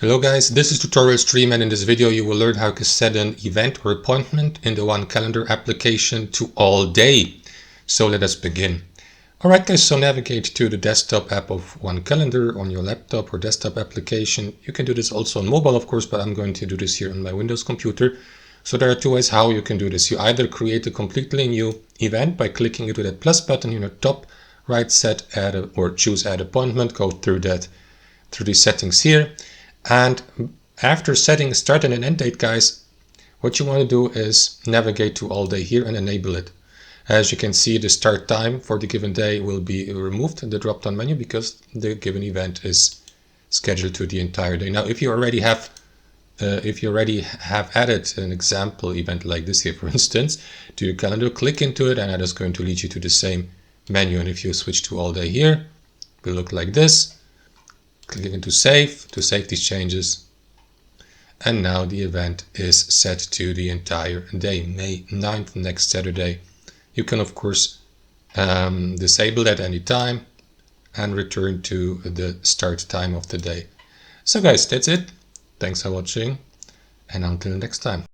Hello guys, this is tutorial stream, and in this video you will learn how to set an event or appointment in the OneCalendar application to all day. So let us begin. Alright guys, so navigate to the desktop app of OneCalendar on your laptop or desktop application. You can do this also on mobile of course, but I'm going to do this here on my Windows computer. So there are two ways how you can do this. You either create a completely new event by clicking into that plus button in the top right, set add or choose add appointment, go through these settings here. And after setting start and an end date, guys, what you want to do is navigate to all day here and enable it. As you can see, the start time for the given day will be removed in the drop-down menu because the given event is scheduled to the entire day. Now, if you already have added an example event like this here, for instance, to your calendar, click into it, and that is going to lead you to the same menu. And if you switch to all day here, it will look like this. Clicking into save to save these changes, and now the event is set to the entire day, May 9th, next Saturday. You can of course disable that any time and return to the start time of the day. So guys, that's it. Thanks for watching, and until next time.